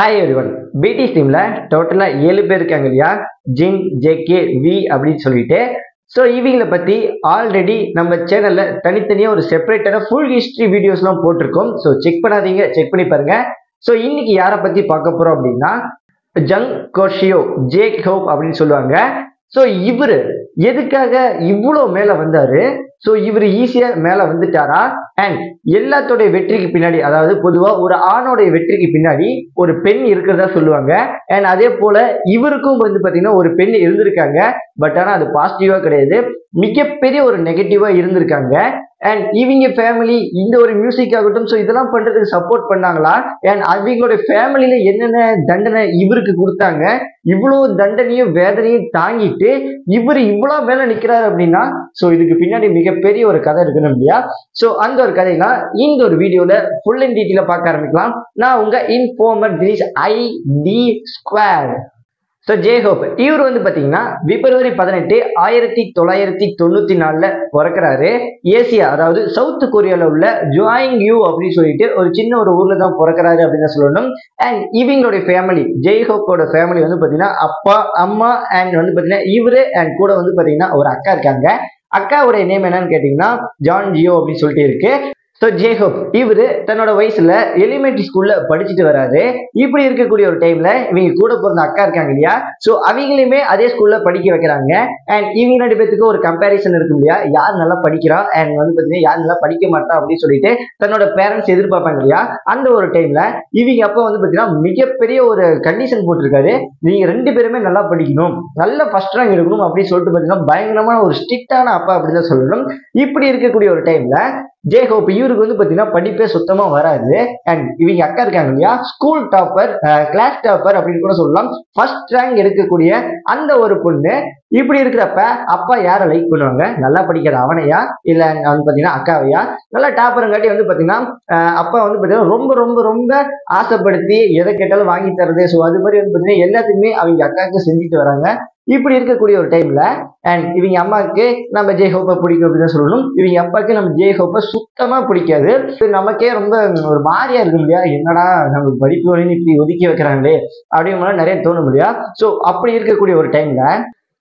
Hi everyone. BDS டீம்ல டோட்டலா 7 பேர் இருக்காங்க இல்லையா? ஜின், ஜேகே, வி அப்படின்னு சொல்லிட்டு. ஸோ இவங்களை பத்தி ஆல்ரெடி நம்ம சேனல்ல தனித்தனியா ஒரு செப்பரேட்டான ஃபுல் ஹிஸ்டரி வீடியோஸ்லாம் போட்டிருக்கோம். ஸோ செக் பண்ணாதீங்க, செக் பண்ணி பாருங்க. ஸோ இன்னைக்கு யாரை பத்தி பார்க்க போறோம் அப்படின்னா ஜங் கோஷியோ ஜேக் ஹோப் அப்படின்னு சொல்லுவாங்க. ஸோ இவரு எதுக்காக இவ்வளோ மேல வந்தாரு? ஸோ இவர் ஈஸியா மேல வந்துட்டாரா? அண்ட் எல்லாத்தோடைய வெற்றிக்கு பின்னாடி, அதாவது பொதுவா ஒரு ஆணோடைய வெற்றிக்கு பின்னாடி ஒரு பெண் இருக்கிறதா சொல்லுவாங்க. அண்ட் அதே போல இவருக்கும் பாத்தீங்கன்னா ஒரு பெண் இருந்திருக்காங்க. பட் ஆனா அது பாசிட்டிவா கிடையாது, மிகப்பெரிய ஒரு நெகட்டிவா இருந்திருக்காங்க. அண்ட் இவங்க ஃபேமிலி இந்த ஒரு மியூசிக் ஆகட்டும், ஸோ இதெல்லாம் பண்றதுக்கு சப்போர்ட் பண்ணாங்களா? அண்ட் அவங்களோட ஃபேமிலியில என்னென்ன தண்டனை இவருக்கு கொடுத்தாங்க? இவ்வளவு தண்டனையும் வேதனையும் தாங்கிட்டு இவர் இவ்வளவு மேல நிக்கிறாரு அப்படின்னா ஸோ இதுக்கு பின்னாடி மிகப்பெரிய ஒரு கதை இருக்கணும் இல்லையா? ஸோ அந்த ஒரு கதையெல்லாம் இந்த ஒரு வீடியோல ஃபுல் அண்ட் டீட்டெயிலா பார்க்க ஆரம்பிக்கலாம். நான் உங்க informer Dinesh ID square. So ஜே ஹோப் இவர் பாத்தீங்கன்னா பிப்ரவரி 18, 1994 பிறக்கிறாரு. ஏசியா, அதாவது சவுத் கொரியால உள்ள ஜுவாயிங் யூ அப்படின்னு சொல்லிட்டு ஒரு சின்ன ஒரு ஊர்ல தான் பிறக்கிறாரு அப்படின்னு சொல்லணும். அண்ட் இவங்களுடைய ஃபேமிலி, ஜே ஹோப்போட ஃபேமிலி பாத்தீங்கன்னா அப்பா, அம்மா அண்ட் பாத்தீங்கன்னா இவரு அண்ட் கூட பாத்தீங்கன்னா ஒரு அக்கா இருக்காங்க. அக்காவுடைய நேம் என்னன்னு கேட்டீங்கன்னா ஜான் ஜியோ அப்படின்னு சொல்லிட்டு இருக்கு. ஸோ ஜே ஹோப் இவரு தன்னோட வயசுல எலிமெண்டரி ஸ்கூல்ல படிச்சுட்டு வராரு. இப்படி இருக்கக்கூடிய ஒரு டைம்ல இவங்க கூட பிறந்த அக்கா இருக்காங்க இல்லையா? ஸோ அவங்களையுமே அதே ஸ்கூல்ல படிக்க வைக்கிறாங்க. அண்ட் இவங்க 2 பேத்துக்கு ஒரு கம்பேரிசன் இருக்கும் இல்லையா? யார் நல்லா படிக்கிறா அண்ட் பாத்தீங்கன்னா யார் நல்லா படிக்க மாட்டா அப்படின்னு சொல்லிட்டு தன்னோட பேரண்ட்ஸ் எதிர்பார்ப்பாங்க இல்லையா? அந்த ஒரு டைம்ல இவங்க அப்பா பாத்தீங்கன்னா மிகப்பெரிய ஒரு கண்டிஷன் போட்டிருக்காரு. நீங்க 2 பேருமே நல்லா படிக்கணும், நல்ல ஃபர்ஸ்ட் ரேங்க் எடுக்கணும் அப்படின்னு சொல்லிட்டு பாத்தீங்கன்னா பயங்கரமான ஒரு ஸ்ட்ரிக்டான அப்பா அப்படின்னு தான் சொல்லணும். இப்படி இருக்கக்கூடிய ஒரு டைம்ல ஜே ஹோப் இவருக்கு பாத்தீங்கன்னா படிப்பே சுத்தமா வராது. அண்ட் இவங்க அக்கா இருக்காங்க இல்லையா? ஸ்கூல் டாப்பர், கிளாஸ் டாப்பர் அப்படின்னு கூட சொல்லலாம். ஃபர்ஸ்ட் ரேங்க் எடுக்கக்கூடிய அந்த ஒரு பொண்ணு. இப்படி இருக்கிறப்ப அப்பா யாரை லைக் பண்ணுவாங்க? நல்லா படிக்கிற அவனையா இல்ல பாத்தீங்கன்னா அக்காவையா? நல்லா டாப்பருங்காட்டி பாத்தீங்கன்னா அப்பா பாத்தீங்கன்னா ரொம்ப ரொம்ப ரொம்ப ஆசைப்படுத்தி எதை கேட்டாலும் வாங்கி தரது. ஸோ அது மாதிரி பாத்தீங்கன்னா எல்லாத்துக்குமே அவங்க அக்காவுக்கு செஞ்சுட்டு வராங்க. இப்படி இருக்கக்கூடிய ஒரு டைம்ல அண்ட் இவங்க அம்மாவுக்கு நம்ம ஜே ஹோப்பை பிடிக்கும் அப்படின்னு சொல்லணும். இவங்க அப்பாவுக்கு நம்ம ஜே ஹோப்பை சுத்தமா பிடிக்காது. நமக்கே ரொம்ப ஒரு மாதிரியா இருக்கும் இல்லையா? என்னடா நம்ம படிப்பு வழின்னு இப்படி ஒதுக்கி வைக்கிறாங்களே அப்படிங்கிற நிறைய தோணும் இல்லையா? ஸோ அப்படி இருக்கக்கூடிய ஒரு டைம்ல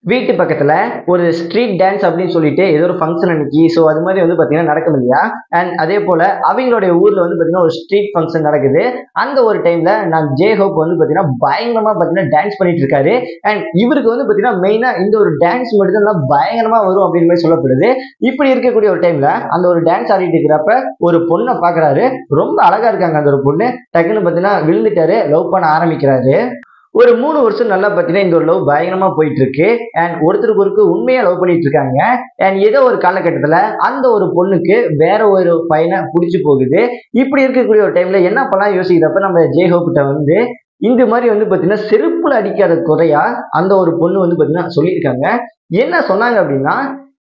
வீட்டு பக்கத்துல ஒரு ஸ்ட்ரீட் டான்ஸ் அப்படின்னு சொல்லிட்டு ஏதோ ஒரு ஃபங்க்ஷன் அன்னைக்கு ஸோ அது மாதிரி பாத்தீங்கன்னா நடக்கும் இல்லையா? அண்ட் அதே போல அவங்களுடைய ஊர்ல பாத்தீங்கன்னா ஒரு ஸ்ட்ரீட் ஃபங்க்ஷன் நடக்குது. அந்த ஒரு டைம்ல நான் ஜே ஹோப் பாத்தீங்கன்னா பயங்கரமா பாத்தீங்கன்னா டான்ஸ் பண்ணிட்டு இருக்காரு. அண்ட் இவருக்கு பாத்தீங்கன்னா மெயினா இந்த ஒரு டான்ஸ் மட்டும் தான் பயங்கரமா வரும் அப்படின்னு மாதிரி சொல்லப்படுது. இப்படி இருக்கக்கூடிய ஒரு டைம்ல அந்த ஒரு டான்ஸ் ஆடிட்டு இருக்கிறப்ப ஒரு பொண்ணை பாக்குறாரு. ரொம்ப அழகா இருக்காங்க அந்த ஒரு பொண்ணு. டக்குன்னு பாத்தீங்கன்னா விழுந்துட்டாரு, லவ் பண்ண ஆரம்பிக்கிறாரு. ஒரு 3 வருஷம் நல்லா பாத்தீங்கன்னா இந்த ஒரு லவ் பயங்கரமா போயிட்டு இருக்கு. அண்ட் ஒருத்தருக்கு ஒருக்கு உண்மையா லவ் பண்ணிட்டு இருக்காங்க. அண்ட் ஏதோ ஒரு காலகட்டத்துல அந்த ஒரு பொண்ணுக்கு வேற ஒரு பையனை பிடிச்சு போகுது. இப்படி இருக்கக்கூடிய ஒரு டைம்ல என்ன பண்ணலாம் யோசிக்கிறப்ப நம்ம ஜே ஹோப்கிட்ட இந்த மாதிரி பாத்தீங்கன்னா செருப்புல அடிக்காத குறையா அந்த ஒரு பொண்ணு பாத்தீங்கன்னா சொல்லியிருக்காங்க. என்ன சொன்னாங்க அப்படின்னா,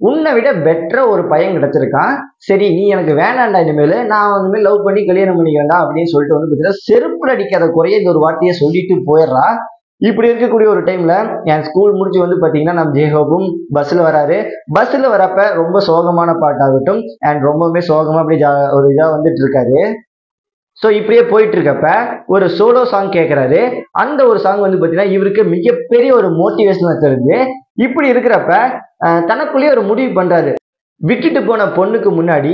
உன்னை விட பெட்டரா ஒரு பையன் கிடைச்சிருக்கான், சரி நீ எனக்கு வேணாண்டா, இனிமேல் நான் இனிமேல் லவ் பண்ணி கல்யாணம் பண்ணிக்கிறேன்டா அப்படின்னு சொல்லிட்டு பாத்தீங்கன்னா செருப்புல அடிக்காத குறைய இந்த ஒரு வார்த்தையை சொல்லிட்டு போயிடுறா. இப்படி இருக்கக்கூடிய ஒரு டைம்ல என் ஸ்கூல் முடிச்சு பாத்தீங்கன்னா நம்ம ஜே ஹோப்பும் பஸ்ல வராரு. பஸ்ல வரப்ப ரொம்ப சோகமான பாட்டாகட்டும் அண்ட் ரொம்பவுமே சோகமா அப்படி ஒரு இதா இருக்காரு. ஸோ இப்படியே போயிட்டு இருக்கப்ப ஒரு சோலோ சாங் கேட்கிறாரு. அந்த ஒரு சாங் பாத்தீங்கன்னா இவருக்கு மிகப்பெரிய ஒரு மோட்டிவேஷனா தருது. இப்படி இருக்கிறப்ப தனக்குள்ளேயே ஒரு முடிவு பண்றாரு. விட்டுட்டு போன பொண்ணுக்கு முன்னாடி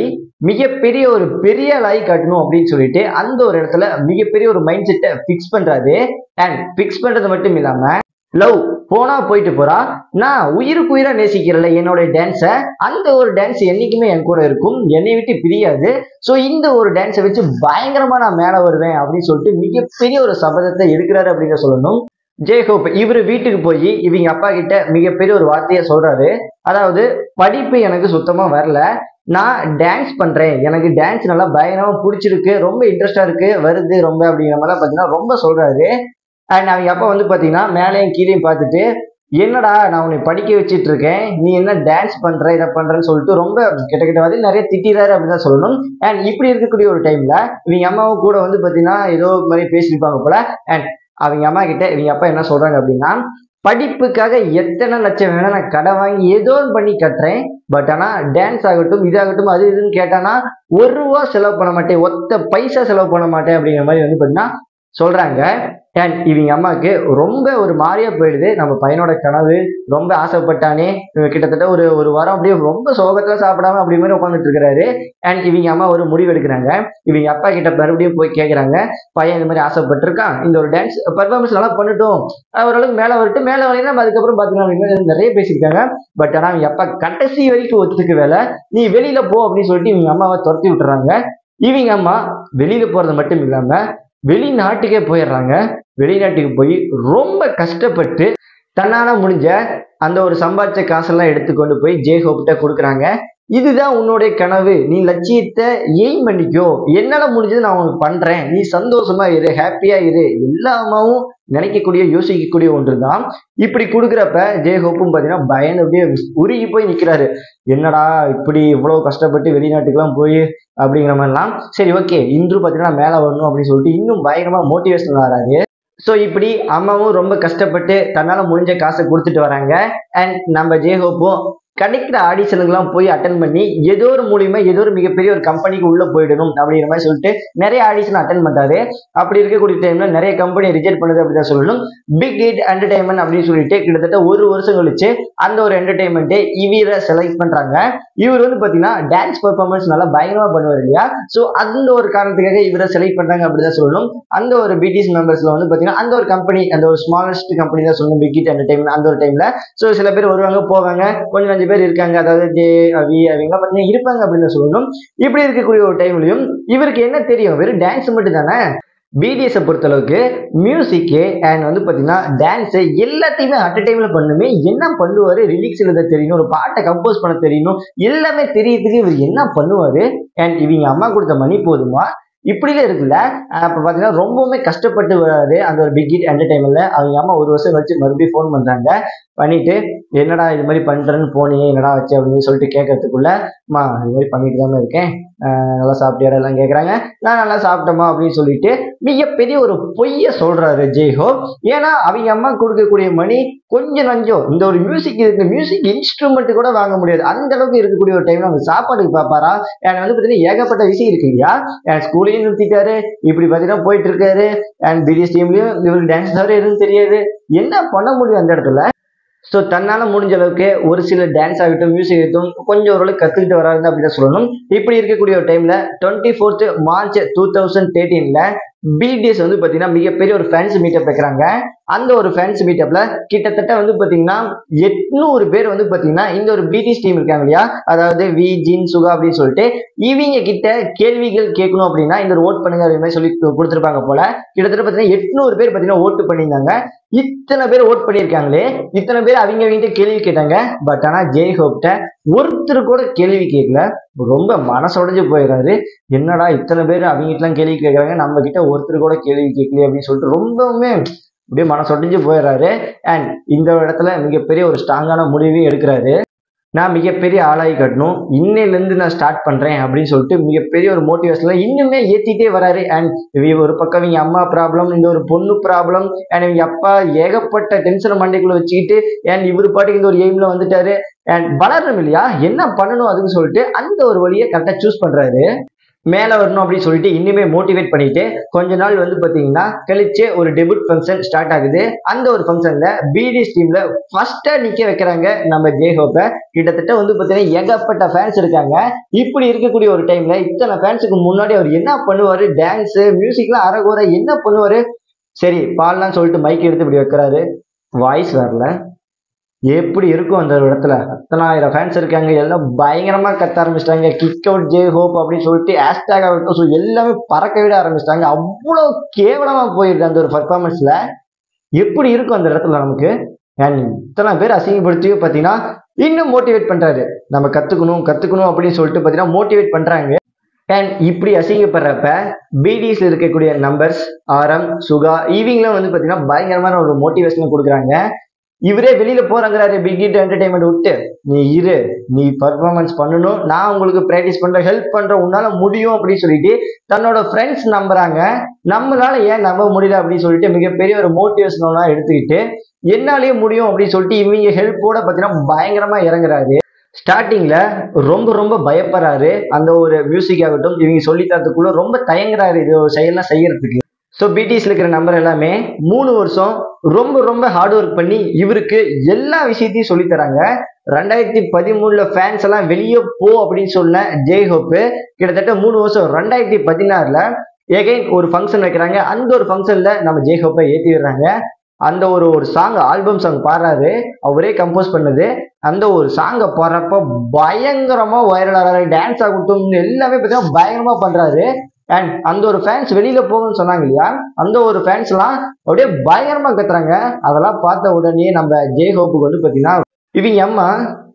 மிகப்பெரிய ஒரு பெரிய லாய் காட்டணும் அப்படின்னு சொல்லிட்டு அந்த ஒரு இடத்துல மிகப்பெரிய ஒரு மைண்ட் செட்டை பிக்ஸ் பண்றாரு. அண்ட் பிக்ஸ் பண்றது மட்டும் இல்லாம லவ் போனா போயிட்டு போறா, நான் உயிருக்கு உயிரா நேசிக்கிறல என்னோட டான்ஸை, அந்த ஒரு டான்ஸ் என்னைக்குமே என் கூட இருக்கும், என்னை விட்டு பிரியாது. ஸோ இந்த ஒரு டான்ஸை வச்சு பயங்கரமா நான் மேல வருவேன் அப்படின்னு சொல்லிட்டு மிகப்பெரிய ஒரு சபதத்தை எடுக்கிறாரு அப்படின்னு சொல்லணும். ஜே ஹோப் இவரு வீட்டுக்கு போய் இவங்க அப்பா கிட்ட மிகப்பெரிய ஒரு வார்த்தையை சொல்றாரு. அதாவது படிப்பு எனக்கு சுத்தமா வரல, நான் டான்ஸ் பண்றேன், எனக்கு டான்ஸ் நல்லா பயங்கரமா பிடிச்சிருக்கு, ரொம்ப இன்ட்ரெஸ்டா இருக்கு, வருது ரொம்ப அப்படிங்கிற மாதிரி பாத்தீங்கன்னா ரொம்ப சொல்றாரு. அண்ட் அவங்க அப்பா பாத்தீங்கன்னா மேலேயும் கீழேயும் பார்த்துட்டு, என்னடா நான் உன்னை படிக்க வச்சிட்டு இருக்கேன், நீ என்ன டான்ஸ் பண்ற இதை பண்றேன்னு சொல்லிட்டு ரொம்ப கிட்ட நிறைய திட்டிறாரு அப்படின்னு தான் சொல்லணும். அண்ட் இப்படி இருக்கக்கூடிய ஒரு டைம்ல இவங்க அம்மாவும் கூட பாத்தீங்கன்னா ஏதோ மாதிரி பேசியிருப்பாங்க போல. அண்ட் அவங்க அம்மா கிட்ட இவங்க அப்பா என்ன சொல்றாங்க அப்படின்னா, படிப்புக்காக எத்தனை லட்சம் வேணா நான் கடை வாங்கி ஏதோ பண்ணி கட்டுறேன், பட் ஆனா டான்ஸ் ஆகட்டும் இதாகட்டும் அது இதுன்னு கேட்டானா 1 ரூபா செலவு பண்ண மாட்டேன், ஒத்த பைசா செலவு பண்ண மாட்டேன் அப்படிங்கிற மாதிரி பாத்தீங்கன்னா சொல்றாங்க. அண்ட் இவங்க அம்மாவுக்கு ரொம்ப ஒரு மாதிரியா போயிடுது. நம்ம பையனோட கனவு ரொம்ப ஆசைப்பட்டானே, கிட்டத்தட்ட ஒரு ஒரு வாரம் அப்படியே ரொம்ப சோகத்துல சாப்பிடாம அப்படி மாதிரி உட்காந்துட்டு இருக்கிறாரு. அண்ட் இவங்க அம்மா ஒரு முடிவு எடுக்கிறாங்க. இவங்க அப்பா கிட்ட மறுபடியும் போய் கேட்கறாங்க, பையன் இந்த மாதிரி ஆசைப்பட்டிருக்கான், இந்த ஒரு டான்ஸ் பர்ஃபார்மன்ஸ் நல்லா பண்ணட்டும், ஓரளவுக்கு மேல வரட்டும், மேல வரலைன்னா நம்ம அதுக்கப்புறம் பாத்துக்கலாம் அப்படின்னு நிறைய பேசியிருக்காங்க. பட் ஆனா அவங்க அப்பா கடைசி வரைக்கும் ஒத்துக்கு வேலை, நீ வெளியில போ அப்படின்னு சொல்லிட்டு இவங்க அம்மாவை துரத்தி விட்டுறாங்க. இவங்க அம்மா வெளியில போறது மட்டும் இல்லாம வெளிநாட்டுக்கே போயிடுறாங்க. வெளிநாட்டுக்கு போய் ரொம்ப கஷ்டப்பட்டு தன்னால முடிஞ்ச அந்த ஒரு சம்பாதிச்ச காசெல்லாம் எடுத்துக்கொண்டு போய் ஜேஹோப்கிட்ட கொடுக்குறாங்க. இதுதான் உன்னுடைய கனவு, நீ லட்சியத்தை எய்ம் பண்ணிக்கோ, என்னால முடிஞ்சது நான் உனக்கு பண்றேன், நீ சந்தோஷமா இரு, ஹாப்பியா இரு. எல்லா அம்மாவும் நினைக்கக்கூடிய யோசிக்கக்கூடிய ஒன்றுதான். இப்படி கொடுக்குறப்ப ஜேஹோப்பும் பாத்தீங்கன்னா பயந்து அப்படியே உருகி போய் நிக்கிறாரு. என்னடா இப்படி இவ்வளவு கஷ்டப்பட்டு வெளிநாட்டுக்கெல்லாம் போய் அப்படிங்கிற மாதிரிலாம். சரி ஓகே, இன்று பாத்தீங்கன்னா மேல வரணும் அப்படின்னு சொல்லிட்டு இன்னும் பயங்கரமா மோட்டிவேஷன் ஆறாரு. ஸோ இப்படி அம்மாவும் ரொம்ப கஷ்டப்பட்டு தன்னால முடிஞ்ச காசை கொடுத்துட்டு வராங்க. அண்ட் நம்ம ஜேஹோப்பும் கிடைக்கிற ஆடிஷனுக்குலாம் போய் அட்டன் பண்ணி ஏதோ ஒரு மூலியமா ஏதோ ஒரு மிகப்பெரிய ஒரு கம்பெனிக்கு உள்ள போயிடணும் அப்படிங்கிற மாதிரி சொல்லிட்டு நிறைய ஆடிஷன் அட்டன் பண்றாரு. அப்படி இருக்கக்கூடிய டைம்ல நிறைய கம்பெனி ரிஜெக்ட் பண்ணுது அப்படிதான் சொல்லணும். பிக் ஹிட் என்டர்டைன்மெண்ட் அப்படின்னு சொல்லிட்டு கிட்டத்தட்ட ஒரு வருஷம் கழிச்சு அந்த ஒரு என்டர்டைன்மெண்ட்டே இவரை செலக்ட் பண்றாங்க. இவர் வந்து பாத்தீங்கன்னா டான்ஸ் பெர்ஃபார்மன்ஸ் நல்லா பயங்கரமா பண்ணுவார் இல்லையா. ஸோ அந்த ஒரு காரணத்துக்காக இவரை செலக்ட் பண்றாங்க அப்படிதான் சொல்லணும். அந்த ஒரு பிடிஎஸ் மெம்பர்ஸ்ல வந்து பாத்தீங்கன்னா அந்த ஒரு கம்பெனி, அந்த ஒரு ஸ்மாலஸ்ட் கம்பெனி தான் சொல்லணும், பிக் ஹிட் என்டர்டைன்மெண்ட். அந்த ஒரு டைம்ல ஸோ சில பேர் வருவாங்க போவாங்க, கொஞ்சம் 5 பேர் இருக்காங்க, அதாவது ஜே அவி அவங்க பார்த்தீங்கன்னா இருப்பாங்க அப்படின்னு சொல்லணும். இப்படி இருக்கக்கூடிய ஒரு டைம்லயும் இவருக்கு என்ன தெரியும், வெறும் டான்ஸ் மட்டும் தானே. பிடிஎஸ் பொறுத்தளவுக்கு மியூசிக்கு அண்ட் வந்து பாத்தீங்கன்னா டான்ஸ் எல்லாத்தையுமே அட் டைம்ல பண்ணுமே. என்ன பண்ணுவாரு, ரிலிக்ஸ் எழுத தெரியணும், ஒரு பாட்டை கம்போஸ் பண்ண தெரியணும், எல்லாமே தெரியறதுக்கு இவர் என்ன பண்ணுவாரு. அண்ட் இவங்க அம்மா கொடுத்த மணி போதுமா, இப்படில இருக்குல்ல. அப்ப பாத்தீங்கன்னா ரொம்பவுமே கஷ்டப்பட்டு வராரு அந்த ஒரு பிக் ஹிட் என்டர்டைன்மெண்ட்ல. அவங்க அம்மா ஒரு வருஷம் கழிச்சு மறுபடியும் ஃபோன் பண்றாங்க. பண்ணிட்டு என்னடா இது மாதிரி பண்றேன்னு போனியே, என்னடா வச்சு அப்படின்னு சொல்லிட்டு கேட்கறதுக்குள்ள, அம்மா இது மாதிரி பண்ணிட்டு தானே இருக்கேன், நல்லா சாப்பிட்டியா எல்லாம் கேட்கறாங்க. நான் நல்லா சாப்பிட்டோமா அப்படின்னு சொல்லிட்டு மிகப்பெரிய ஒரு பொய்ய சொல்றாரு ஜெய்ஹோப். ஏன்னா அவங்க அம்மா கொடுக்கக்கூடிய மணி கொஞ்சம் நஞ்சம், இந்த ஒரு மியூசிக் இருக்கு, மியூசிக் இன்ஸ்ட்ருமெண்ட் கூட வாங்க முடியாது அந்த அளவுக்கு இருக்கக்கூடிய ஒரு டைம்ல அவங்க சாப்பாடுக்கு பாப்பாரா. எனக்கு வந்து பாத்தீங்கன்னா ஏகப்பட்ட விஷயம் இருக்கு இல்லையா. என் ஸ்கூலையும் நிறுத்திட்டாரு, இப்படி பாத்தீங்கன்னா போயிட்டு இருக்காரு. அண்ட் பிடிஎஸ் டீம்லயும் இவருக்கு டான்ஸ் தவிர எதுவும் தெரியாது, என்ன பண்ண முடியும் அந்த இடத்துல. ஸோ தன்னால முடிஞ்ச அளவுக்கு ஒரு சில டான்ஸ் ஆகட்டும், மியூசிக் ஆகட்டும் கொஞ்சம் ஓரளவுக்கு கத்துக்கிட்டு வராது அப்படின்னு சொல்லணும். இப்படி இருக்கக்கூடிய ஒரு டைம்ல 24th March 2013 பிடிஎஸ் வந்து பாத்தீங்கன்னா மிகப்பெரிய ஒரு ஃபேன்ஸ் மீட்டப் வைக்கிறாங்க. அந்த ஒரு ஃபேன்ஸ் மீட்டப்ல கிட்டத்தட்ட வந்து பாத்தீங்கன்னா 800 பேர் வந்து பாத்தீங்கன்னா இந்த ஒரு பிடிஎஸ் டீம் இருக்காங்க இல்லையா, அதாவது வி ஜின் சுகா அப்படின்னு சொல்லிட்டு இவங்க கிட்ட கேள்விகள் கேட்கணும் அப்படின்னா இந்த ஒரு ஓட் பண்ணுங்க அப்படின்னு சொல்லி கொடுத்துருப்பாங்க போல. கிட்டத்தட்ட பாத்தீங்கன்னா 800 பேர் பாத்தீங்கன்னா ஓட்டு பண்ணியிருந்தாங்க. இத்தனை பேர் ஓட் பண்ணியிருக்காங்களே, இத்தனை பேர் அவங்க கேள்வி கேட்டாங்க. பட் ஆனா ஜெய்ஹோப்ட ஒருத்தர் கூட கேள்வி கேட்கல. ரொம்ப மனசுடைஞ்சு போயிடுறாரு. என்னடா இத்தனை பேர் அவங்ககிட்டலாம் கேள்வி கேட்கறாங்க, நம்ம கிட்ட ஒருத்தர் கூட கேள்வி கேட்கலையே அப்படின்னு சொல்லிட்டு ரொம்பவுமே அப்படியே மனசுடைஞ்சு போயிடுறாரு. அண்ட் இந்த இடத்துல மிகப்பெரிய ஒரு ஸ்ட்ராங்கான முடிவையும் எடுக்கிறாரு. நான் மிகப்பெரிய ஆளாகி கட்டணும், இன்னையிலேருந்து நான் ஸ்டார்ட் பண்றேன் அப்படின்னு சொல்லிட்டு மிகப்பெரிய ஒரு மோட்டிவேஷன்ல இன்னுமே ஏத்திட்டே வராரு. அண்ட் ஒரு பக்கம் இவங்க அம்மா ப்ராப்ளம், இந்த ஒரு பொண்ணு ப்ராப்ளம், அண்ட் இவங்க அப்பா ஏகப்பட்ட டென்ஷனை மண்டைக்குள்ள வச்சுக்கிட்டு அண்ட் இவரு பாட்டுக்கு இந்த ஒரு எய்ம்ல வந்துட்டாரு. அண்ட் வளரணும் இல்லையா, என்ன பண்ணணும் அதுன்னு சொல்லிட்டு அந்த ஒரு வழியை கரெக்டா சூஸ் பண்றாரு. மேல வரணும் அப்படின்னு சொல்லிட்டு இன்னுமே மோட்டிவேட் பண்ணிட்டு கொஞ்ச நாள் வந்து பாத்தீங்கன்னா கழிச்சு ஒரு டெபியூட் ஃபங்க்ஷன் ஸ்டார்ட் ஆகுது. அந்த ஒரு ஃபங்க்ஷன்ல பிடிஎஸ் டீம்ல ஃபர்ஸ்டா நிக்க வைக்கிறாங்க நம்ம ஜெய்ஹோப்ப. கிட்டத்தட்ட வந்து பாத்தீங்கன்னா ஏகப்பட்ட ஃபேன்ஸ் இருக்காங்க. இப்படி இருக்கக்கூடிய ஒரு டைம்ல இத்தனை ஃபேன்ஸுக்கு முன்னாடி அவர் என்ன பண்ணுவாரு, டான்ஸ் மியூசிக்லாம் அரைகுறை என்ன பண்ணுவாரு. சரி பால்லாம் சொல்லிட்டு மைக் எடுத்து இப்படி வைக்கிறாரு, வாய்ஸ் வரல. எப்படி இருக்கும் அந்த இடத்துல, 10,000 ஃபேன்ஸ் இருக்காங்க, எல்லாம் பயங்கரமா கத்த ஆரம்பிச்சிட்டாங்க, கிக் அவுட் ஜெய்ஹோப் அப்படின்னு சொல்லிட்டு ஹேஷ்டாக் ஆகட்டும், ஸோ எல்லாமே பறக்க விட ஆரம்பிச்சிட்டாங்க. அவ்வளவு கேவலமா போயிருக்கு அந்த ஒரு பர்ஃபார்மன்ஸ்ல. எப்படி இருக்கும் அந்த இடத்துல நமக்கு. அண்ட் இத்தனை பேர் அசிங்கப்படுத்தியும் பாத்தீங்கன்னா இன்னும் மோட்டிவேட் பண்றாரு, நம்ம கத்துக்கணும் கத்துக்கணும் அப்படின்னு சொல்லிட்டு பாத்தீங்கன்னா மோட்டிவேட் பண்றாங்க. அண்ட் இப்படி அசிங்கப்படுறப்ப பிடிஎஸ்ல இருக்கக்கூடிய நம்பர்ஸ் ஆரம் சுகா இவங்களும் வந்து பாத்தீங்கன்னா பயங்கரமான ஒரு மோட்டிவேஷன் கொடுக்குறாங்க. இவரே வெளியில போறாங்கிறாரு பிக் ஹிட் என்டர்டைன்மெண்ட் விட்டு, நீ இரு, நீ பர்ஃபார்மன்ஸ் பண்ணணும், நான் உங்களுக்கு பிராக்டிஸ் பண்றேன், ஹெல்ப் பண்றேன், உன்னால முடியும் அப்படின்னு சொல்லிட்டு தன்னோட ஃப்ரெண்ட்ஸ் நம்புறாங்க. நம்மளால ஏன் நம்ப முடியல அப்படின்னு சொல்லிட்டு மிகப்பெரிய ஒரு மோட்டிவேஷனலா எடுத்துக்கிட்டு என்னாலேயே முடியும் அப்படின்னு சொல்லிட்டு இவங்க ஹெல்ப்போட பாத்தீங்கன்னா பயங்கரமா இறங்குறாரு. ஸ்டார்டிங்ல ரொம்ப ரொம்ப பயப்படுறாரு, அந்த ஒரு மியூசிக் ஆகட்டும் இவங்க சொல்லி தரத்துக்குள்ள ரொம்ப தயங்குறாரு இது ஒரு செயலாம் செய்யறதுக்கு. ஸோ பிடிஎஸ்ல இருக்கிற நம்பர் எல்லாமே 3 வருஷம் ரொம்ப ரொம்ப ஹார்ட் ஒர்க் பண்ணி இவருக்கு எல்லா விஷயத்தையும் சொல்லி தராங்க. 2013 ஃபேன்ஸ் எல்லாம் வெளியே போ அப்படின்னு சொன்ன ஜெய்ஹோப் கிட்டத்தட்ட 3 வருஷம் 2016 எகைன் ஒரு ஃபங்க்ஷன் வைக்கிறாங்க. அந்த ஒரு ஃபங்க்ஷன்ல நம்ம ஜெய்ஹோப்பை ஏற்றி விடுறாங்க. அந்த ஒரு சாங் ஆல்பம் சாங் பாடுறாரு, அவரே கம்போஸ் பண்ணது. அந்த ஒரு சாங்கை பாடுறப்ப பயங்கரமா வைரல் ஆகிறாரு. டான்ஸ் ஆகட்டும் எல்லாமே பார்த்தீங்கன்னா பயங்கரமா பண்றாரு. அண்ட் அந்த ஒரு ஃபேன்ஸ் வெளியில போகணும்னு சொன்னாங்க இல்லையா, அந்த ஒரு ஃபேன்ஸ் எல்லாம் அப்படியே பயங்கரமா கத்துறாங்க. அதெல்லாம் பார்த்த உடனே நம்ம ஜெய்ஹோப்புக்கு வந்து பாத்தீங்கன்னா இவங்க அம்மா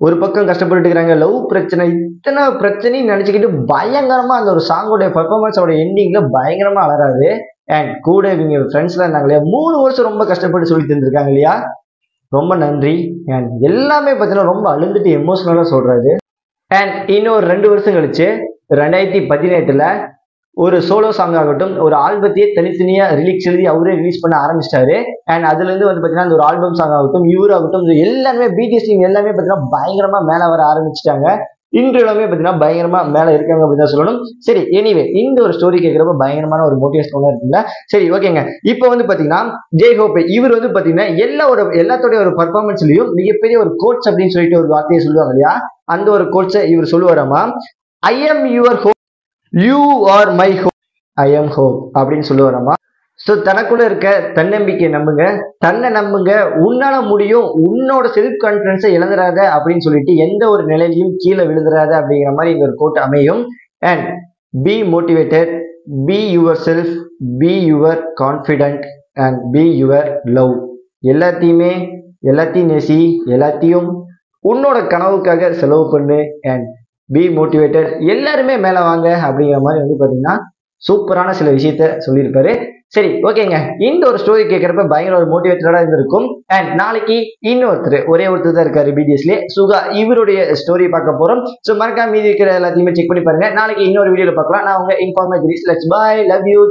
ஒரு பக்கம் கஷ்டப்பட்டு இருக்கிறாங்க, லவ் பிரச்சனை, இத்தனை பிரச்சனையும் நினைச்சுக்கிட்டு பயங்கரமா அந்த ஒரு சாங்கோட பெர்ஃபார்மன்ஸோட எண்டிங்ல பயங்கரமா அலறாரு. அண்ட் கூட இவங்க ஃப்ரெண்ட்ஸ்லாம் இருந்தாங்க இல்லையா, 3 வருஷம் ரொம்ப கஷ்டப்பட்டு சொல்லி தந்துருக்காங்க இல்லையா, ரொம்ப நன்றி. அண்ட் எல்லாமே பார்த்தீங்கன்னா ரொம்ப அழுந்துட்டு எமோஷனலா சொல்றாரு. அண்ட் இன்னொரு 2 வருஷம் கழிச்சு 2018 ஒரு சோலோ சாங் ஆகட்டும், ஒரு ஆல்பத்தையே தனித்தனியா ரிலீக்ஸ் எழுதி அவரே ரிலீஸ் பண்ண ஆரம்பிச்சிட்டாரு. அண்ட் அதுல இருந்து வந்து பாத்தீங்கன்னா அந்த ஒரு ஆல்பம் சாங் ஆகட்டும், இவராகட்டும், எல்லாருமே பிடிஎஸ் எல்லாமே பாத்தீங்கன்னா பயங்கரமா மேல வர ஆரம்பிச்சிட்டாங்க. இன்றையுமே பாத்தீங்கன்னா பயங்கரமா மேல இருக்காங்க அப்படின்னு சொல்லணும். சரி, எனிவே இந்த ஒரு ஸ்டோரி கேட்கிறப்ப பயங்கரமான ஒரு மோட்டிவேஷனலா இருக்குல்ல. சரி, ஓகேங்க. இப்போ வந்து பாத்தீங்கன்னா ஜெய்ஹோப் இவர் வந்து பாத்தீங்கன்னா எல்லாத்தோடைய ஒரு பர்ஃபார்மன்ஸ்லயும் மிகப்பெரிய ஒரு கோட்ஸ் அப்படின்னு சொல்லிட்டு ஒரு வார்த்தையை சொல்லுவாங்க இல்லையா, அந்த ஒரு கோட்ஸை இவர் சொல்லுவாராமா, I am your hope, you are my hope, I am hope அப்படின்னு சொல்லுவாராமா. ஸோ தனக்குள்ள இருக்க தன்னம்பிக்கையை நம்புங்க, தன்னை நம்புங்க, உன்னால முடியும், உன்னோட செல்ஃப் கான்பிடன்ஸை இழந்துடாத அப்படின்னு சொல்லிட்டு எந்த ஒரு நிலையிலையும் கீழே விழுந்துடாத அப்படிங்கிற மாதிரி இந்த ஒரு கோட் அமையும். And B motivated, be your self, be your confident and be your love. எல்லாத்தையும் நேசி, எல்லாத்தையும் உன்னோட கனவுக்காக செலவு பண்ணு. அண்ட் பி மோட்டிவேட்டட், எல்லாருமே மேலே வாங்க அப்படிங்கிற மாதிரி வந்து பார்த்தீங்கன்னா சூப்பரான சில விஷயத்த சொல்லியிருப்பாரு. சரி, ஓகேங்க. இந்த ஒரு ஸ்டோரி கேட்கறப்ப பயங்கர ஒரு மோட்டிவேட்டடா இருந்திருக்கும். அண்ட் நாளைக்கு ஒரே ஒருத்தர் தான் இருக்காரு பிடிஎஸ்ல, சுகா, இவருடைய ஸ்டோரி பார்க்க போறோம். ஸோ மறக்காம மீதி இருக்கிற எல்லாத்தையுமே செக் பண்ணி பாருங்க. நாளைக்கு இன்னொரு வீடியோல பார்க்கலாம். நான் உங்க informative. Let's bye, love you.